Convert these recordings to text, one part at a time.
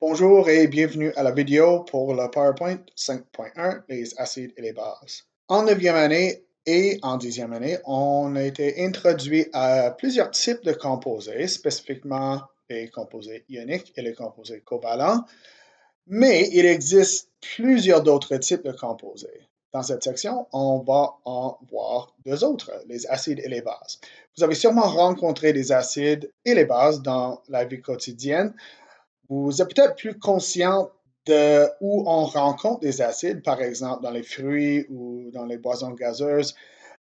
Bonjour et bienvenue à la vidéo pour le PowerPoint 5.1, les acides et les bases. En 9e année et en 10e année, on a été introduit à plusieurs types de composés, spécifiquement les composés ioniques et les composés covalents, mais il existe plusieurs autres types de composés. Dans cette section, on va en voir deux autres, les acides et les bases. Vous avez sûrement rencontré les acides et les bases dans la vie quotidienne. Vous êtes peut-être plus conscient de où on rencontre des acides, par exemple dans les fruits ou dans les boissons gazeuses.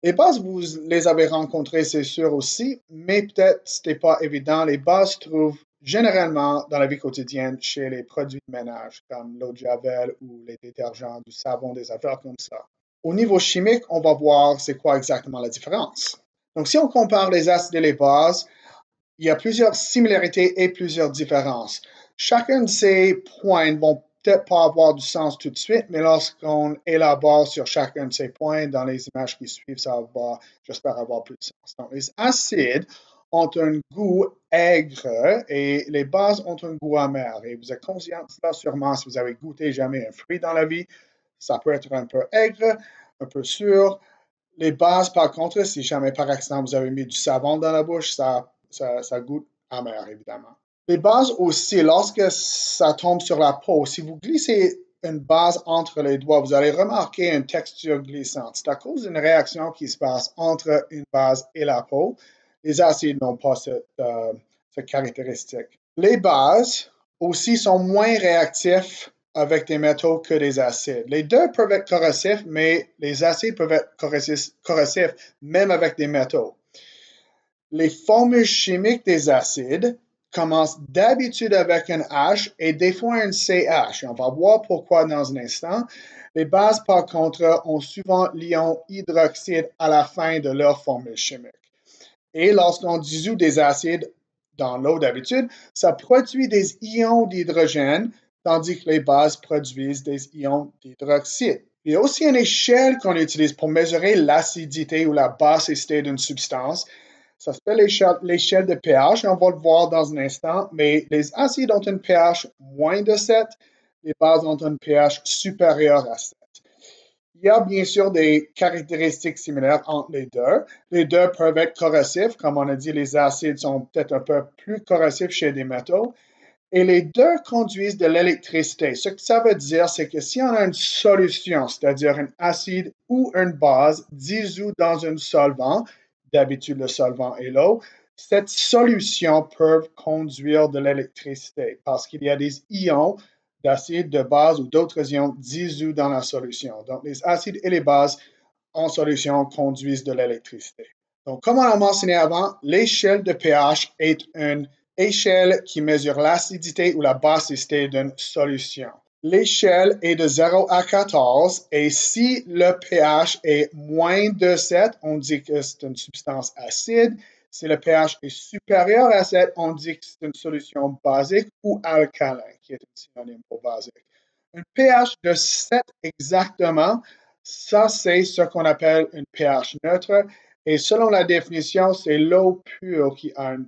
Les bases, vous les avez rencontrées, c'est sûr aussi, mais peut-être ce n'est pas évident. Les bases se trouvent généralement dans la vie quotidienne chez les produits de ménage, comme l'eau de Javel ou les détergents, du savon, des affaires comme ça. Au niveau chimique, on va voir c'est quoi exactement la différence. Donc, si on compare les acides et les bases, il y a plusieurs similarités et plusieurs différences. Chacun de ces points ne vont peut-être pas avoir du sens tout de suite, mais lorsqu'on élabore sur chacun de ces points dans les images qui suivent, ça va, j'espère, avoir plus de sens. Donc, les acides ont un goût aigre et les bases ont un goût amer. Et vous êtes conscient de ça sûrement si vous avez goûté jamais un fruit dans la vie. Ça peut être un peu aigre, un peu sûr. Les bases, par contre, si jamais par accident vous avez mis du savon dans la bouche, ça goûte amer, évidemment. Les bases aussi, lorsque ça tombe sur la peau, si vous glissez une base entre les doigts, vous allez remarquer une texture glissante. C'est à cause d'une réaction qui se passe entre une base et la peau. Les acides n'ont pas cette caractéristique. Les bases aussi sont moins réactifs avec des métaux que des acides. Les deux peuvent être corrosifs, mais les acides peuvent être corrosifs même avec des métaux. Les formules chimiques des acides commencent d'habitude avec un H et des fois un CH. On va voir pourquoi dans un instant. Les bases, par contre, ont souvent l'ion hydroxyde à la fin de leur formule chimique. Et lorsqu'on dissout des acides dans l'eau d'habitude, ça produit des ions d'hydrogène, tandis que les bases produisent des ions d'hydroxyde. Il y a aussi une échelle qu'on utilise pour mesurer l'acidité ou la basicité d'une substance. Ça s'appelle l'échelle de pH, et on va le voir dans un instant, mais les acides ont un pH moins de 7, les bases ont un pH supérieur à 7. Il y a bien sûr des caractéristiques similaires entre les deux. Les deux peuvent être corrosifs. Comme on a dit, les acides sont peut-être un peu plus corrosifs chez des métaux. Et les deux conduisent de l'électricité. Ce que ça veut dire, c'est que si on a une solution, c'est-à-dire un acide ou une base dissout dans un solvant, d'habitude le solvant est l'eau, cette solution peut conduire de l'électricité parce qu'il y a des ions d'acide, de base ou d'autres ions dissous dans la solution. Donc, les acides et les bases en solution conduisent de l'électricité. Donc, comme on a mentionné avant, l'échelle de pH est une échelle qui mesure l'acidité ou la basicité d'une solution. L'échelle est de 0 à 14 et si le pH est moins de 7, on dit que c'est une substance acide. Si le pH est supérieur à 7, on dit que c'est une solution basique ou alcalin, qui est un synonyme pour basique. Un pH de 7 exactement, ça c'est ce qu'on appelle un pH neutre. Et selon la définition, c'est l'eau pure qui a un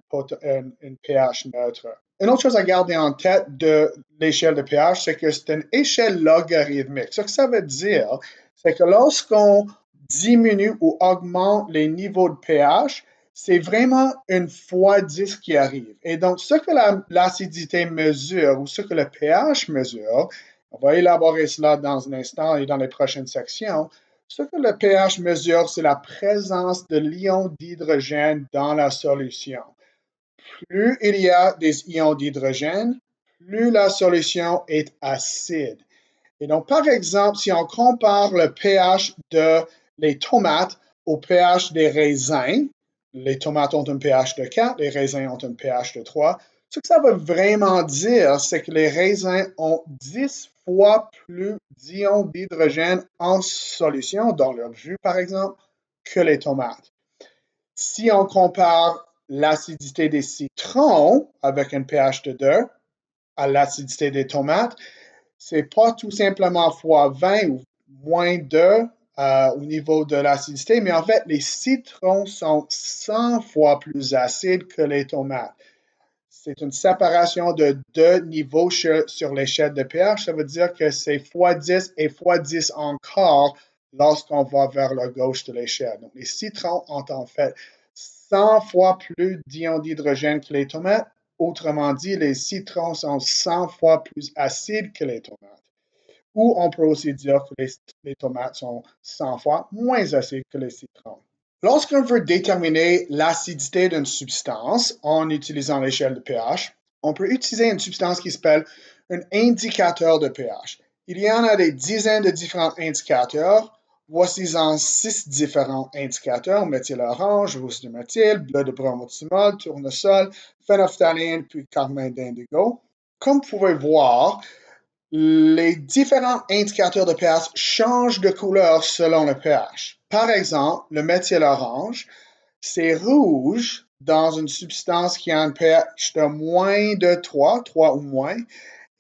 pH neutre. Une autre chose à garder en tête de l'échelle de pH, c'est que c'est une échelle logarithmique. Ce que ça veut dire, c'est que lorsqu'on diminue ou augmente les niveaux de pH, c'est vraiment une fois 10 qui arrive. Et donc, ce que l'acidité mesure ou ce que le pH mesure, on va élaborer cela dans un instant et dans les prochaines sections. Ce que le pH mesure, c'est la présence de l'ion d'hydrogène dans la solution. Plus il y a des ions d'hydrogène, plus la solution est acide. Et donc, par exemple, si on compare le pH de les tomates au pH des raisins, les tomates ont un pH de 4, les raisins ont un pH de 3. Ce que ça veut vraiment dire, c'est que les raisins ont 10 fois plus d'ions d'hydrogène en solution, dans leur jus par exemple, que les tomates. Si on compare l'acidité des citrons avec un pH de 2 à l'acidité des tomates, c'est pas tout simplement fois 20 ou moins 2 au niveau de l'acidité, mais en fait, les citrons sont 100 fois plus acides que les tomates. C'est une séparation de 2 niveaux sur l'échelle de pH. Ça veut dire que c'est fois 10 et fois 10 encore lorsqu'on va vers la gauche de l'échelle. Donc, les citrons ont en fait 100 fois plus d'ions d'hydrogène que les tomates. Autrement dit, les citrons sont 100 fois plus acides que les tomates. Ou on peut aussi dire que les tomates sont 100 fois moins acides que les citrons. Lorsqu'on veut déterminer l'acidité d'une substance en utilisant l'échelle de pH, on peut utiliser une substance qui s'appelle un indicateur de pH. Il y en a des dizaines de différents indicateurs. Voici-en 6 différents indicateurs: méthyle orange, rouge de méthyle, bleu de bromothymol, tournesol, phénophtaline, puis carmine d'indigo. Comme vous pouvez voir, les différents indicateurs de pH changent de couleur selon le pH. Par exemple, le méthyle orange, c'est rouge dans une substance qui a un pH de moins de 3, 3 ou moins,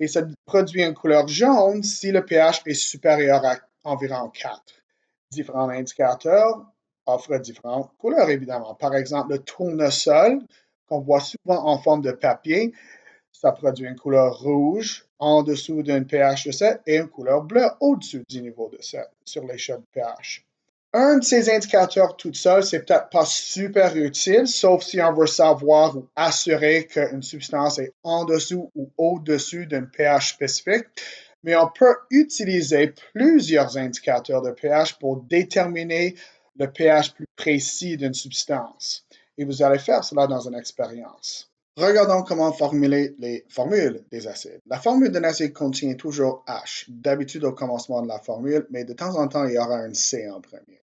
et ça produit une couleur jaune si le pH est supérieur à environ 4. Différents indicateurs offrent différentes couleurs, évidemment. Par exemple, le tournesol, qu'on voit souvent en forme de papier, ça produit une couleur rouge en dessous d'un pH de 7 et une couleur bleue au-dessus du niveau de 7 sur l'échelle de pH. Un de ces indicateurs tout seul, c'est peut-être pas super utile, sauf si on veut savoir ou assurer qu'une substance est en dessous ou au-dessus d'un pH spécifique. Mais on peut utiliser plusieurs indicateurs de pH pour déterminer le pH plus précis d'une substance. Et vous allez faire cela dans une expérience. Regardons comment formuler les formules des acides. La formule d'un acide contient toujours H, d'habitude au commencement de la formule, mais de temps en temps, il y aura un C en premier.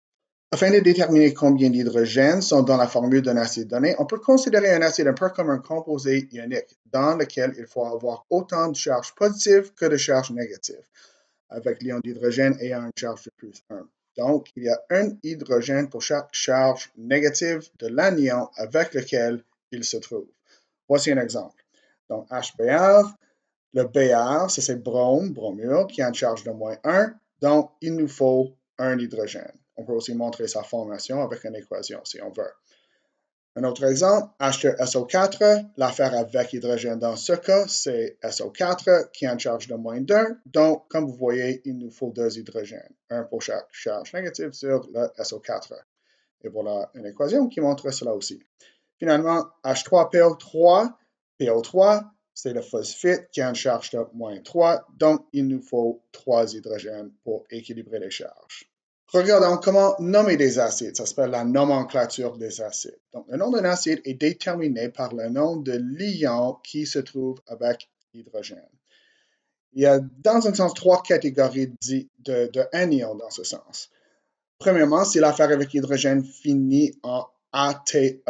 Afin de déterminer combien d'hydrogènes sont dans la formule d'un acide donné, on peut considérer un acide un peu comme un composé ionique, dans lequel il faut avoir autant de charges positives que de charges négatives, avec l'ion d'hydrogène ayant une charge de plus 1. Donc, il y a un hydrogène pour chaque charge négative de l'anion avec lequel il se trouve. Voici un exemple. Donc, HBr, le Br, c'est bromure, qui a une charge de moins 1. Donc, il nous faut un hydrogène. On peut aussi montrer sa formation avec une équation si on veut. Un autre exemple, H2SO4, l'affaire avec hydrogène dans ce cas, c'est SO4 qui a une charge de moins 1. Donc, comme vous voyez, il nous faut 2 hydrogènes, un pour chaque charge négative sur le SO4. Et voilà une équation qui montre cela aussi. Finalement, H3PO3, PO3, c'est le phosphate qui a une charge de moins 3, donc il nous faut 3 hydrogènes pour équilibrer les charges. Regardons comment nommer des acides. Ça s'appelle la nomenclature des acides. Donc, le nom d'un acide est déterminé par le nom de l'ion qui se trouve avec l'hydrogène. Il y a, dans un sens, 3 catégories d'anions dans ce sens. Premièrement, si l'affaire avec hydrogène finit en ATE,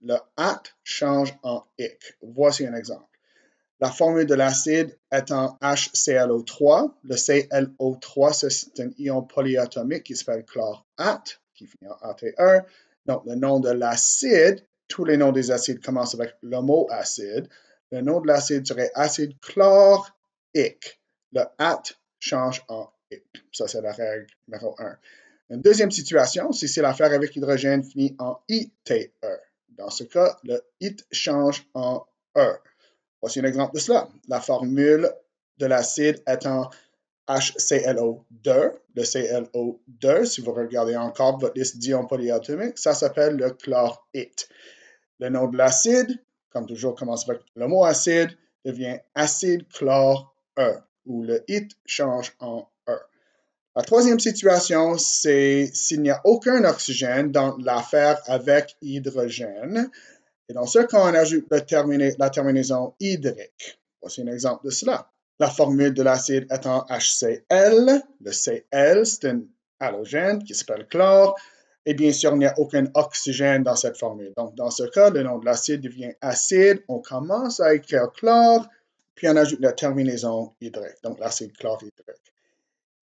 le AT change en IC. Voici un exemple. La formule de l'acide est en HClO3. Le ClO3, c'est un ion polyatomique qui s'appelle chlorate, qui finit en ATE. Donc, le nom de l'acide, tous les noms des acides commencent avec le mot acide. Le nom de l'acide serait acide chlorique. Le AT change en IC. Ça, c'est la règle numéro 1. Une deuxième situation, c'est si l'affaire avec hydrogène finit en ITE. Dans ce cas, le IT change en E. Voici un exemple de cela. La formule de l'acide est en HClO2. Le ClO2, si vous regardez encore votre liste d'ions polyatomiques, ça s'appelle le chlorite. Le nom de l'acide, comme toujours commence avec le mot acide, devient acide chlore E, où le it change en E. La troisième situation, c'est s'il n'y a aucun oxygène dans l'affaire avec hydrogène. Et dans ce cas, on ajoute la terminaison hydrique. Voici un exemple de cela. La formule de l'acide est en HCl. Le Cl, c'est un halogène qui s'appelle chlore. Et bien sûr, il n'y a aucun oxygène dans cette formule. Donc, dans ce cas, le nom de l'acide devient acide. On commence à écrire chlore, puis on ajoute la terminaison hydrique, donc l'acide chlorhydrique.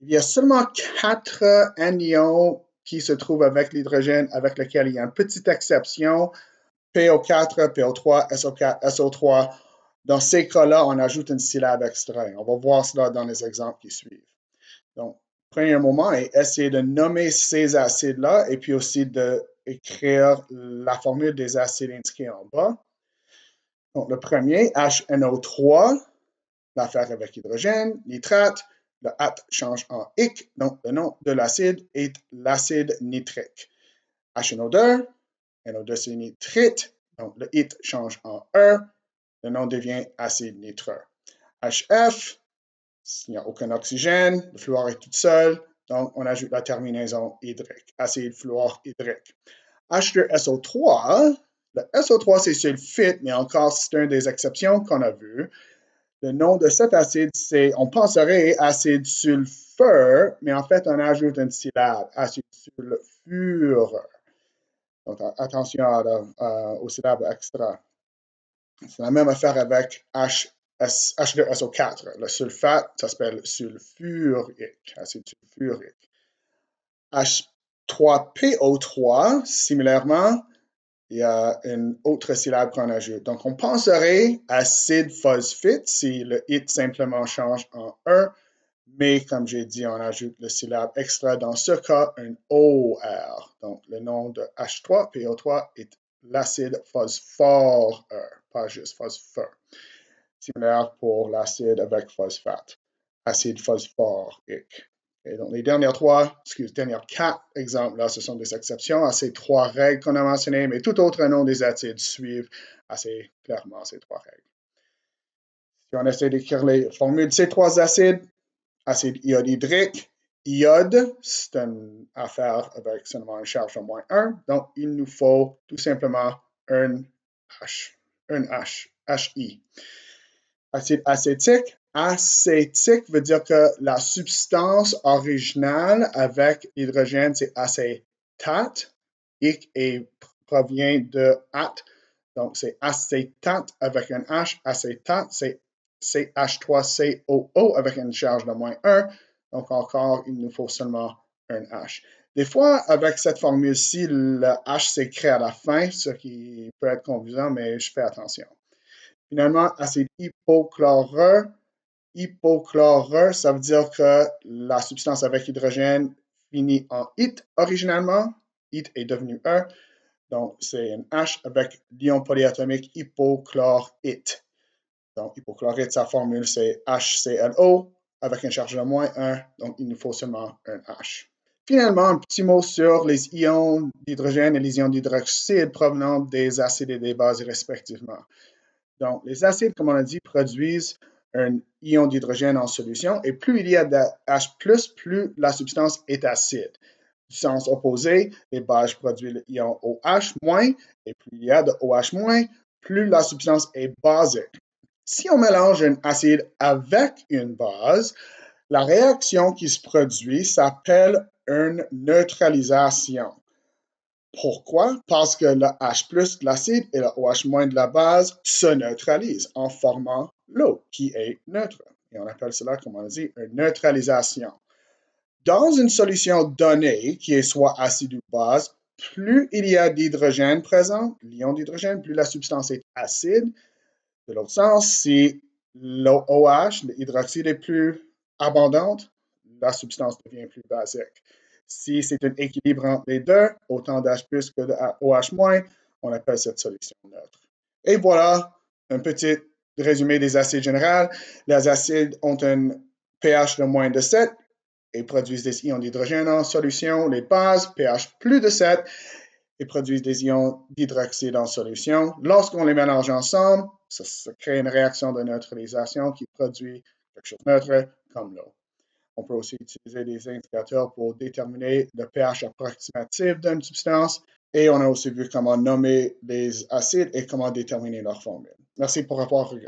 Il y a seulement 4 anions qui se trouvent avec l'hydrogène, avec lequel il y a une petite exception. PO4, PO3, SO4, SO3. Dans ces cas-là, on ajoute une syllabe extrait. On va voir cela dans les exemples qui suivent. Donc, prenez un moment et essayez de nommer ces acides-là et puis aussi d'écrire la formule des acides indiqués en bas. Donc, le premier, HNO3, l'affaire avec hydrogène, nitrate, le at change en ic, donc le nom de l'acide est l'acide nitrique. HNO2, NO2 c'est nitrite, donc le it change en e, le nom devient acide nitreux. HF, il n'y a aucun oxygène, le fluor est tout seul, donc on ajoute la terminaison hydrique, acide fluorhydrique. H2SO3, le SO3 c'est sulfite, mais encore c'est une des exceptions qu'on a vues. Le nom de cet acide, on penserait acide sulfure, mais en fait on ajoute une syllabe, acide sulfure. Donc attention aux syllabes extra. C'est la même affaire avec H2SO4. Le sulfate, ça s'appelle sulfurique, acide sulfurique. H3PO3, similairement, il y a une autre syllabe qu'on ajoute. Donc, on penserait acide phosphite si le it simplement change en E, mais comme j'ai dit, on ajoute le syllabe extra. Dans ce cas, un OR. Donc, le nom de H3PO3 est l'acide phosphore, pas juste phosphore. Similaire pour l'acide avec phosphate, acide phosphorique. Et donc, les dernières quatre exemples, là, ce sont des exceptions à ces trois règles qu'on a mentionnées, mais tout autre nom des acides suivent assez clairement ces trois règles. Si on essaie d'écrire les formules de ces trois acides, acide iodhydrique, iode, c'est une affaire avec seulement une charge de moins 1, donc il nous faut tout simplement un HI. Acide acétique, acétique veut dire que la substance originale avec hydrogène, c'est acétate. Ic provient de at. Donc, c'est acétate avec un H. Acétate, c'est CH3COO avec une charge de moins 1. Donc, encore, il nous faut seulement un H. Des fois, avec cette formule-ci, le H s'écrit à la fin, ce qui peut être confusant, mais je fais attention. Finalement, acide hypochloreux. Hypochloreux, ça veut dire que la substance avec hydrogène finit en it originalement. It est devenu E. Donc, c'est un H avec l'ion polyatomique hypochlorite. Donc, hypochlorite, sa formule, c'est HClO avec une charge de moins 1. Donc, il nous faut seulement un H. Finalement, un petit mot sur les ions d'hydrogène et les ions d'hydroxyde provenant des acides et des bases respectivement. Donc, les acides, comme on a dit, produisent un ion d'hydrogène en solution et plus il y a de H+, plus la substance est acide. Du sens opposé, les bases produisent l'ion OH-, et plus il y a de OH-, plus la substance est basique. Si on mélange un acide avec une base, la réaction qui se produit s'appelle une neutralisation. Pourquoi? Parce que le H+ de l'acide et le OH- de la base se neutralisent en formant l'eau qui est neutre. Et on appelle cela, comme on a dit, une neutralisation. Dans une solution donnée, qui est soit acide ou base, plus il y a d'hydrogène présent, l'ion d'hydrogène, plus la substance est acide. De l'autre sens, si l'OH, l'hydroxyde, est plus abondante, la substance devient plus basique. Si c'est un équilibre entre les deux, autant d'H+ que de OH-, on appelle cette solution neutre. Et voilà un petit résumé des acides généraux. Les acides ont un pH de moins de 7 et produisent des ions d'hydrogène en solution. Les bases, pH plus de 7 et produisent des ions d'hydroxyde en solution. Lorsqu'on les mélange ensemble, ça crée une réaction de neutralisation qui produit quelque chose de neutre comme l'eau. On peut aussi utiliser des indicateurs pour déterminer le pH approximatif d'une substance et on a aussi vu comment nommer les acides et comment déterminer leur formule. Merci pour avoir regardé.